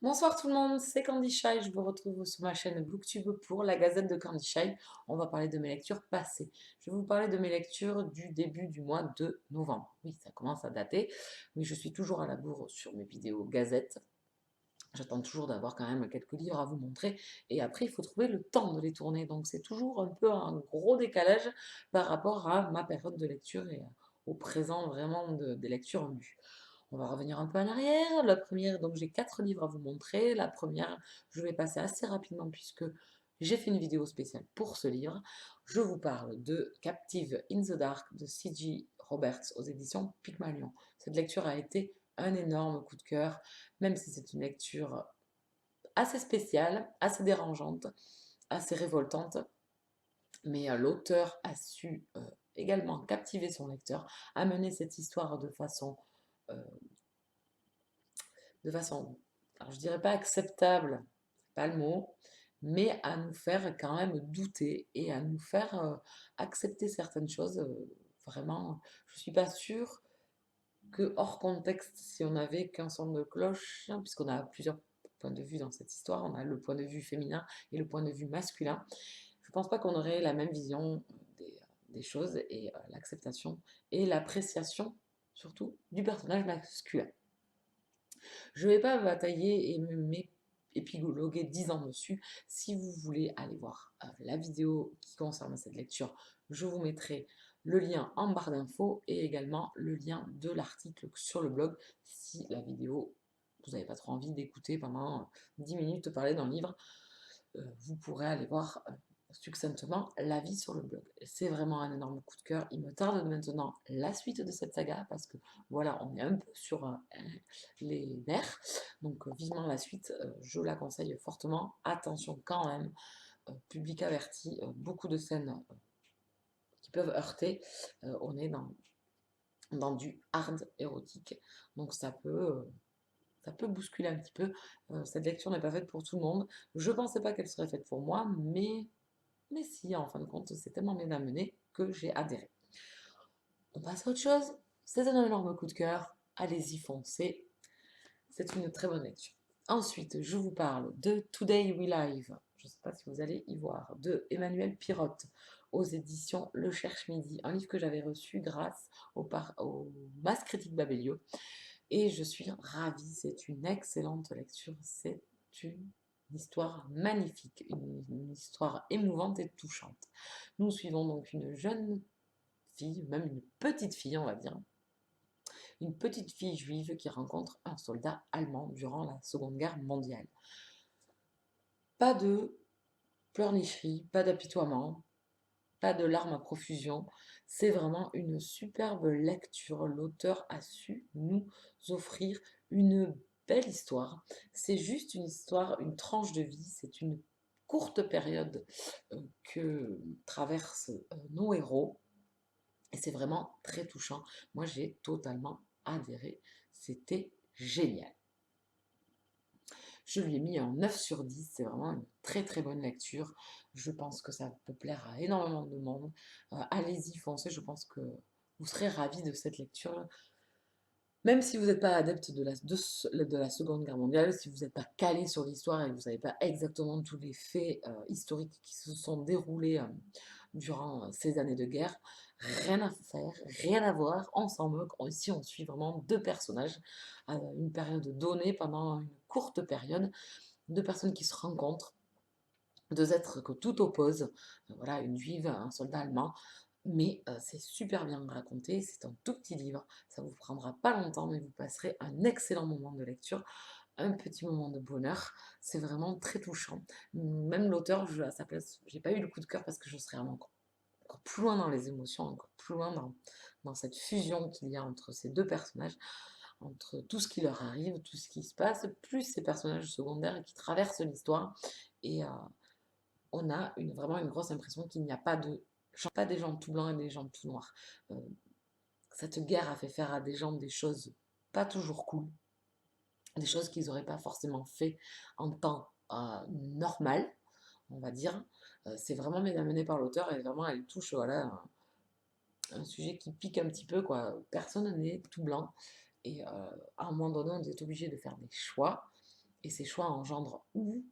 Bonsoir tout le monde, c'est Candy Shy. Je vous retrouve sur ma chaîne Booktube pour la Gazette de Candy Shy. On va parler de mes lectures passées. Je vais vous parler de mes lectures du début du mois de novembre. Oui, ça commence à dater, mais je suis toujours à la bourre sur mes vidéos Gazette. J'attends toujours d'avoir quand même quelques livres à vous montrer. Et après, il faut trouver le temps de les tourner. Donc c'est toujours un peu un gros décalage par rapport à ma période de lecture et au présent vraiment des lectures lues. On va revenir un peu en arrière. La première, donc j'ai 4 livres à vous montrer. La première, je vais passer assez rapidement puisque j'ai fait une vidéo spéciale pour ce livre. Je vous parle de Captive in the Dark de C.G. Roberts aux éditions Pygmalion. Cette lecture a été un énorme coup de cœur, même si c'est une lecture assez spéciale, assez dérangeante, assez révoltante. Mais l'auteur a su également captiver son lecteur, amener cette histoire euh, de façon, alors je dirais pas acceptable, c'est pas le mot, mais à nous faire quand même douter et à nous faire accepter certaines choses. Vraiment, je suis pas sûre que hors contexte, si on avait qu'un son de cloche, hein, puisqu'on a plusieurs points de vue dans cette histoire, on a le point de vue féminin et le point de vue masculin, je pense pas qu'on aurait la même vision des choses et l'acceptation et l'appréciation surtout du personnage masculin. Je ne vais pas batailler et épiloguer 10 ans dessus. Si vous voulez aller voir la vidéo qui concerne cette lecture, je vous mettrai le lien en barre d'infos et également le lien de l'article sur le blog si la vidéo, vous n'avez pas trop envie d'écouter pendant 10 minutes parler d'un livre. Vous pourrez aller voir succinctement l'avis sur le blog. C'est vraiment un énorme coup de cœur. Il me tarde maintenant la suite de cette saga parce que voilà, on est un peu sur les nerfs. Donc vivement la suite, je la conseille fortement. Attention quand même, public averti, beaucoup de scènes qui peuvent heurter. On est dans du hard érotique. Donc ça peut bousculer un petit peu. Cette lecture n'est pas faite pour tout le monde. Je ne pensais pas qu'elle serait faite pour moi, mais si, en fin de compte, c'est tellement bien amené que j'ai adhéré. On passe à autre chose. C'est un énorme coup de cœur. Allez-y, foncez. C'est une très bonne lecture. Ensuite, je vous parle de Today We Live. Je ne sais pas si vous allez y voir. De Emmanuel Pirotte aux éditions Le Cherche Midi. Un livre que j'avais reçu grâce au Mass Critique Babelio. Et je suis ravie. C'est une excellente lecture. C'est une histoire magnifique. Une histoire émouvante et touchante. Nous suivons donc une jeune fille, même une petite fille, on va dire, une petite fille juive qui rencontre un soldat allemand durant la Seconde Guerre mondiale. Pas de pleurnicherie, pas d'apitoiement, pas de larmes à profusion. C'est vraiment une superbe lecture. L'auteur a su nous offrir une belle histoire. C'est juste une histoire, une tranche de vie. C'est une courte période que traversent nos héros. Et c'est vraiment très touchant. Moi, j'ai totalement adhéré. C'était génial. Je lui ai mis un 9 sur 10. C'est vraiment une très très bonne lecture. Je pense que ça peut plaire à énormément de monde. Allez-y, foncez. Je pense que vous serez ravis de cette lecture. Même si vous n'êtes pas adepte de la Seconde Guerre mondiale, si vous n'êtes pas calé sur l'histoire et que vous ne savez pas exactement tous les faits historiques qui se sont déroulés durant ces années de guerre, rien à faire, rien à voir, on s'en moque. Ici, on suit vraiment deux personnages à une période donnée, pendant une courte période, deux personnes qui se rencontrent, deux êtres que tout oppose, voilà, une juive, un soldat allemand, mais c'est super bien raconté, c'est un tout petit livre, ça vous prendra pas longtemps, mais vous passerez un excellent moment de lecture, un petit moment de bonheur, c'est vraiment très touchant. Même l'auteur, à sa place, j'ai pas eu le coup de cœur parce que je serais vraiment encore plus loin dans les émotions, encore plus loin dans cette fusion qu'il y a entre ces deux personnages, entre tout ce qui leur arrive, tout ce qui se passe, plus ces personnages secondaires qui traversent l'histoire, et on a vraiment une grosse impression qu'il n'y a pas des gens tout blancs et des gens tout noirs. Euh, cette guerre a fait faire à des gens des choses pas toujours cool, des choses qu'ils n'auraient pas forcément fait en temps normal, on va dire. C'est vraiment bien amené par l'auteur et vraiment elle touche voilà, un sujet qui pique un petit peu, quoi. Personne n'est tout blanc et à un moment donné on est obligé de faire des choix. Et ces choix engendrent ou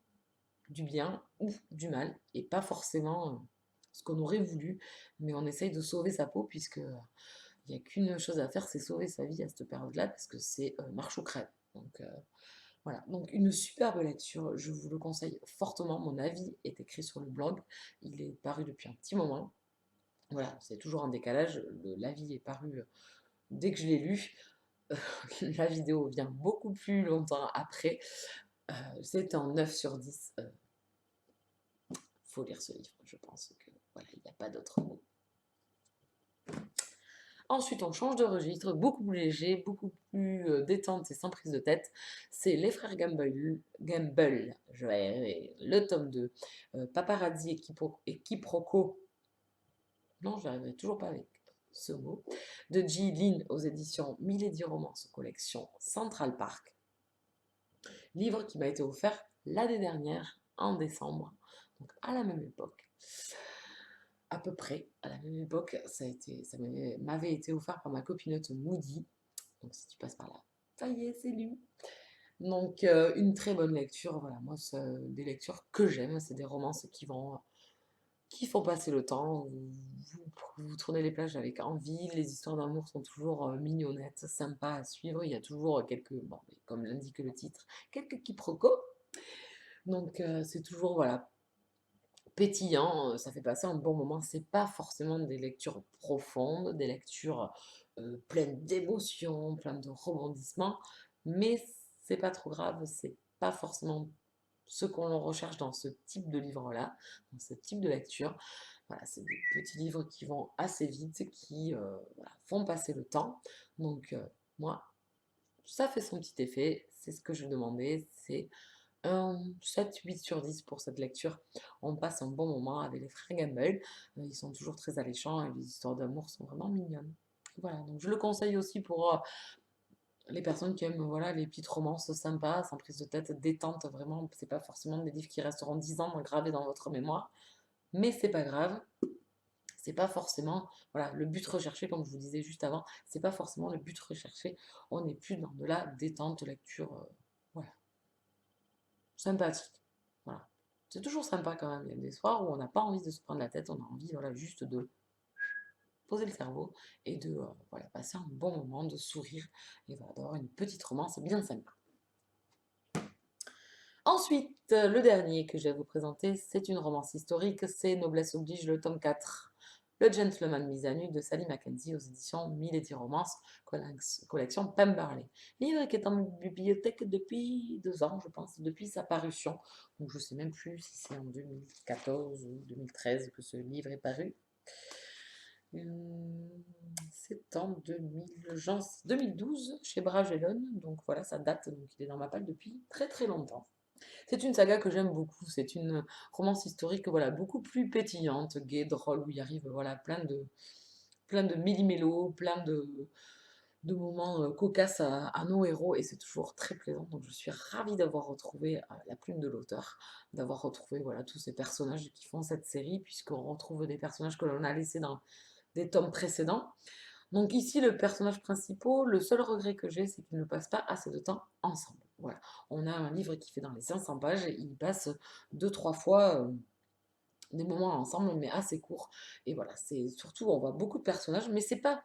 du bien ou du mal, et pas forcément ce qu'on aurait voulu, mais on essaye de sauver sa peau, puisque il n'y a qu'une chose à faire, c'est sauver sa vie à cette période-là, parce que c'est marche ou crève. Donc voilà, donc une superbe lecture, je vous le conseille fortement. Mon avis est écrit sur le blog, il est paru depuis un petit moment. Voilà, c'est toujours en décalage, l'avis est paru dès que je l'ai lu. La vidéo vient beaucoup plus longtemps après. C'est en 9 sur 10. Faut lire ce livre, je pense que voilà, il n'y a pas d'autre mot. Ensuite, on change de registre, beaucoup plus léger, beaucoup plus détente et sans prise de tête. C'est Les Frères Gamble, je vais y arriver, le tome 2, Paparazzi et Quiproquo, non, je n'arriverai toujours pas avec ce mot, de J. Lynn aux éditions Milady Romance, collection Central Park. Livre qui m'a été offert l'année dernière, en décembre, donc à la même époque. À peu près à la même époque, ça m'avait été offert par ma copinote Moody. Donc si tu passes par là, ça y est, c'est lu. Donc une très bonne lecture. Voilà, moi, c'est des lectures que j'aime. C'est des romances qui font passer le temps. Vous tournez les plages avec envie. Les histoires d'amour sont toujours mignonnettes, sympas à suivre. Il y a toujours quelques, bon, comme l'indique le titre, quelques quiproquos. Donc c'est toujours, voilà, pétillant, ça fait passer un bon moment. C'est pas forcément des lectures profondes, des lectures pleines d'émotions, pleines de rebondissements, mais c'est pas trop grave, c'est pas forcément ce qu'on recherche dans ce type de livre-là, dans ce type de lecture. Voilà, c'est des petits livres qui vont assez vite, qui voilà, font passer le temps. Donc moi, ça fait son petit effet, c'est ce que je demandais, c'est un 7-8 sur 10 pour cette lecture. On passe un bon moment avec les frères Gamble. Ils sont toujours très alléchants et les histoires d'amour sont vraiment mignonnes. Voilà, donc je le conseille aussi pour les personnes qui aiment voilà, les petites romances sympas, sans prise de tête, détente, vraiment. C'est pas forcément des livres qui resteront 10 ans gravés dans votre mémoire, mais c'est pas grave. C'est pas forcément voilà, le but recherché, comme je vous disais juste avant, c'est pas forcément le but recherché. On n'est plus dans de la détente, lecture, voilà, sympathique. Voilà. C'est toujours sympa quand même. Il y a des soirs où on n'a pas envie de se prendre la tête, on a envie voilà, juste de poser le cerveau et de voilà, passer un bon moment, de sourire et voilà, d'avoir une petite romance bien sympa. Ensuite, le dernier que je vais vous présenter, c'est une romance historique, c'est Noblesse oblige, le tome 4. Le Gentleman mis à nu de Sally Mackenzie aux éditions Milady Romance, collection Pemberley. Livre qui est en bibliothèque depuis 2 ans, je pense, depuis sa parution. Donc je ne sais même plus si c'est en 2014 ou 2013 que ce livre est paru. C'est en 2012 chez Bragelonne, donc voilà, ça date, donc il est dans ma palle depuis très très longtemps. C'est une saga que j'aime beaucoup, c'est une romance historique voilà, beaucoup plus pétillante, gaie, drôle, où il arrive voilà, plein de millimélos, plein de moments cocasses à nos héros, et c'est toujours très plaisant. Donc je suis ravie d'avoir retrouvé la plume de l'auteur, d'avoir retrouvé voilà, tous ces personnages qui font cette série, puisqu'on retrouve des personnages que l'on a laissés dans des tomes précédents. Donc ici, le personnage principal, le seul regret que j'ai, c'est qu'ils ne passent pas assez de temps ensemble. Voilà. On a un livre qui fait dans les 500 pages, et ils passent 2-3 fois des moments ensemble, mais assez courts. Et voilà, c'est surtout, on voit beaucoup de personnages, mais c'est pas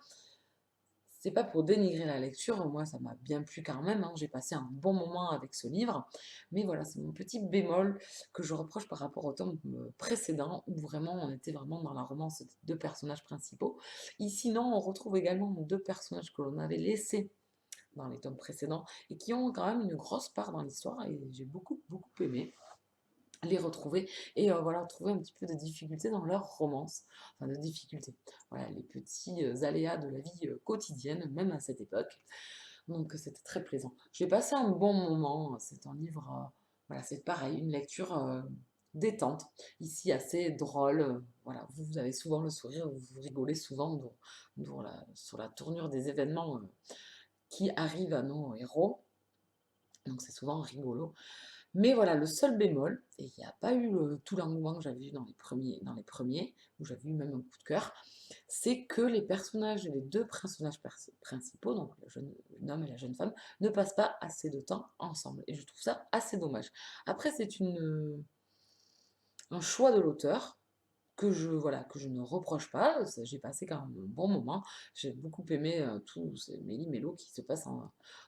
pour dénigrer la lecture, moi ça m'a bien plu quand même, hein. J'ai passé un bon moment avec ce livre, mais voilà, c'est mon petit bémol que je reproche par rapport au tome précédent, où vraiment on était vraiment dans la romance des deux personnages principaux. Ici, non, on retrouve également deux personnages que l'on avait laissés dans les tomes précédents, et qui ont quand même une grosse part dans l'histoire, et j'ai beaucoup, beaucoup aimé les retrouver et voilà, trouver un petit peu de difficulté dans leur romance, enfin de difficulté, voilà, les petits aléas de la vie quotidienne, même à cette époque. Donc c'était très plaisant. J'ai passé un bon moment, c'est un livre, voilà, c'est pareil, une lecture détente, ici assez drôle, voilà, vous avez souvent le sourire, vous rigolez souvent sur la tournure des événements qui arrivent à nos héros, donc c'est souvent rigolo. Mais voilà, le seul bémol, et il n'y a pas eu tout l'engouement que j'avais eu dans les premiers, où j'avais eu même un coup de cœur, c'est que les personnages, les deux personnages principaux, donc le jeune homme et la jeune femme, ne passent pas assez de temps ensemble. Et je trouve ça assez dommage. Après, un choix de l'auteur voilà, que je ne reproche pas. J'ai passé quand même un bon moment. J'ai beaucoup aimé tous ces méli-mélo qui se passent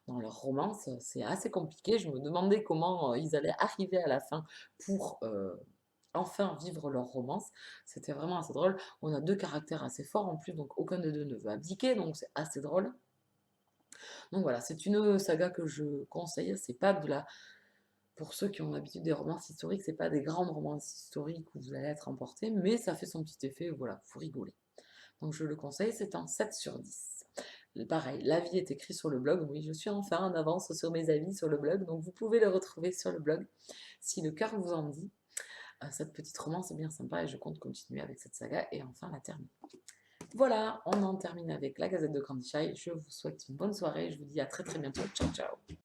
dans leur romance. C'est assez compliqué. Je me demandais comment ils allaient arriver à la fin pour enfin vivre leur romance. C'était vraiment assez drôle. On a deux caractères assez forts en plus, donc aucun des deux ne veut abdiquer, donc c'est assez drôle. Donc voilà, c'est une saga que je conseille. C'est pas de la pour ceux qui ont l'habitude des romances historiques, c'est pas des grandes romances historiques où vous allez être emporté, mais ça fait son petit effet, voilà, faut rigoler. Donc je le conseille, c'est un 7 sur 10. Pareil, l'avis est écrit sur le blog, oui, je suis enfin en avance sur mes avis sur le blog, donc vous pouvez le retrouver sur le blog si le cœur vous en dit. Cette petite romance est bien sympa et je compte continuer avec cette saga et enfin la terminer. Voilà, on en termine avec la Gazette de Candy Shy. Je vous souhaite une bonne soirée, je vous dis à très très bientôt. Ciao ciao.